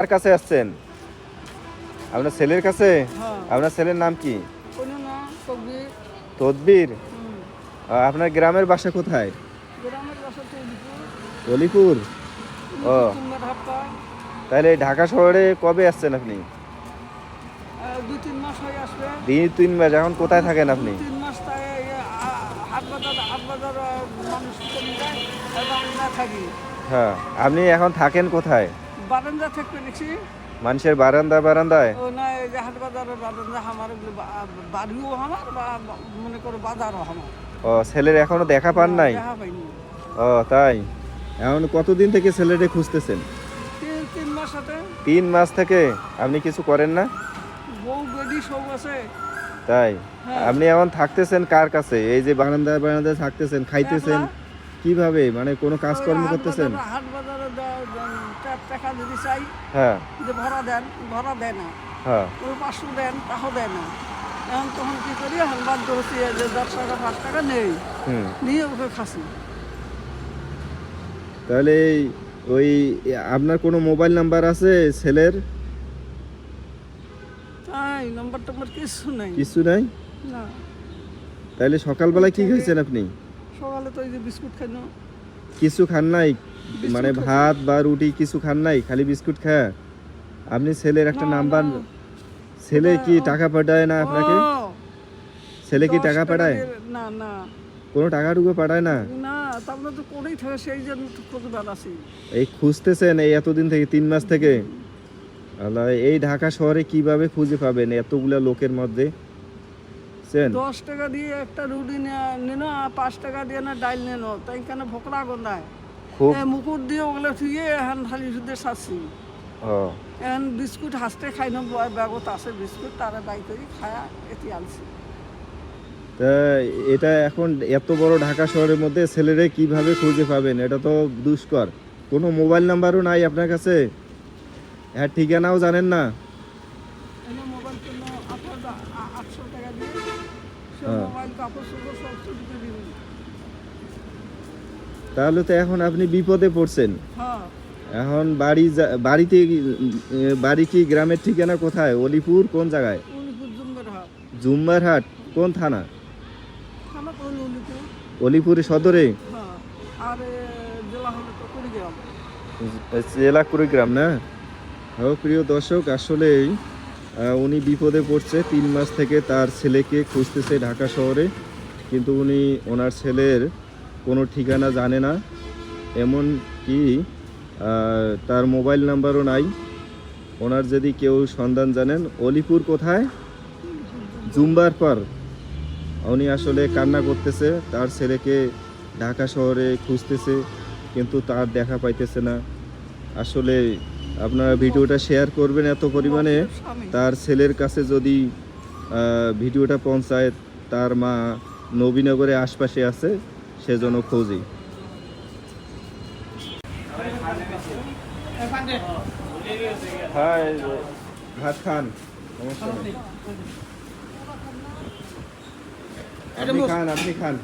কার কাছে আসছেন? আপনার ছেলের কাছে? হ্যাঁ। আপনার ছেলের নাম কি? কোনো না কবির। তদবির। আপনার গ্রামের বাসা কোথায়? গ্রামের বাসা তৈরিপুর। অলিপুর। ও কুমার হাপ্পা। তাহলে ঢাকা শহরে কবে আসছেন আপনি? 2-3 মাস হয়ে আসবে। 2-3 মাস। এখন কোথায় থাকেন আপনি? 2-3 মাস তাই হাট বাজার মানুষ কমে যায় এবং না থাকি। হ্যাঁ, আপনি এখন থাকেন কোথায়? বারান্দা থাকবে দেখছি। মানুষের বারান্দায়? ও না এই যে হাট বাজারের বারান্দা আমার বাড়িও আমার বা মনে করো বাজারও আমার। ও ছেলের এখনো দেখা পান নাই? দেখা পাইনি। ও তাই। এখন কতদিন থেকে ছেলেরে খুঁজতেছেন? 3 মাস হতে 3 মাস থেকে। আপনি কিছু করেন না? বউ বেডি সব আছে। তাই। হ্যাঁ। আপনি এখন থাকতেছেন কার কাছে? এই যে বারান্দায় থাকতেছেন, খাইতেছেন কিভাবে? মানে কোনো কাজকর্ম করতেছেন? হাট বাজারে টাকা যদি চাই হ্যাঁ যে ভাড়া দেয় না। হ্যাঁ। ওই 500 দেন তাও দেয় না। এখন তখন কি করি এখন বাধ্য হচ্ছি যে 10 টাকা 5 টাকা নেই নিয়ে ওকে খাসি। তাহলে ওই আপনার কোনো মোবাইল নাম্বার আছে ছেলের? তাই নাম্বার কিছু নাই। কিছু নাই? না। তাহলে সকালবেলা কি খাইছেন আপনি? সকালে তো এই যে বিস্কুট খাইনো। কিছু খান নাই? মানে বিস্কুট ভাত বা রুটি কিছু খান নাই, খালি বিস্কুট খায়? আপনি ছেলের একটা না, নাম্বার, না। ছেলে কি টাকা পাঠায় না আপনাকে? ছেলে কি 10 টাকা পাঠায়? না না কোনো টাকাটুকু পাঠায় না? না তারপরে তো করেই থাকে সেই জন্য তো খোঁজবার আছি। এই খুঁজতেছেন এই এতদিন থেকে, 3 মাস থেকে? আল্লাহ, এই ঢাকা শহরে কিভাবে খুঁজে পাবেন এতগুলা লোকের মধ্যে? 10 টাকা দিয়ে একটা রুটি নিনো আর 5 টাকা দিয়ে না ডাইল নিনো তাই কেন ভোকরা গন্ধায় খুব। মুকুট দিয়ে ওগুলো থুয়ে এখন খালি শুধু সারছি। ও এখন বিস্কুট হাসতে খাই না ব্যাগত আছে বিস্কুট তারা বাই করি খায়া এটি আনছি। তা এটা এখন এত বড় ঢাকা শহরের মধ্যে ছেলেরে কিভাবে খুঁজে পাবেন? এটা তো দুষ্কর। কোনো মোবাইল নাম্বারও নাই আপনার কাছে? হ্যাঁ, ঠিকানাও জানেন না? এনে মোবাইল কিনো 800 টাকা দিয়ে সে হ্যাঁ। মোবাইল কাপড় চোপড় সব চুরি করে দিবেন। তাহলে তো এখন আপনি বিপদে পড়ছেন। হ্যাঁ এখন বাড়ি কি গ্রামের ঠিকানা কোথায়? অলিপুর কোন জায়গায়? উলিপুর জুম্বের হাট। জুম্মারহাট কোন থানা? থানা তো হলো উলিপুর। অলিপুর সদরে? হ্যাঁ আর জেলা হলো তো কুড়িগ্রাম। জেলা কুড়িগ্রাম না? ও প্রিয় দর্শক, আসলেই উনি বিপদে পড়ছে। 3 মাস থেকে তার ছেলেকে খুঁজতেছে ঢাকা শহরে, কিন্তু উনি ওনার ছেলের কোনো ঠিকানা জানে না, এমন কি তার মোবাইল নাম্বারও নাই। ওনার যদি কেউ সন্ধান জানেন, অলিপুর কোথায়? জুম্বার পর। উনি আসলে কান্না করতেছে, তার ছেলেকে ঢাকা শহরে খুঁজতেছে কিন্তু তার দেখা পাইতেছে না। আসলে আপনারা ভিডিওটা শেয়ার করবেন এত পরিমাণে, তার ছেলের কাছে যদি ভিডিওটা পৌঁছায়। তার মা নবীনগরে আশপাশে আছে, সেজন্য খোঁজি। হ্যাঁ, ভাত খান, সমস্যা নেই। আপনি খান।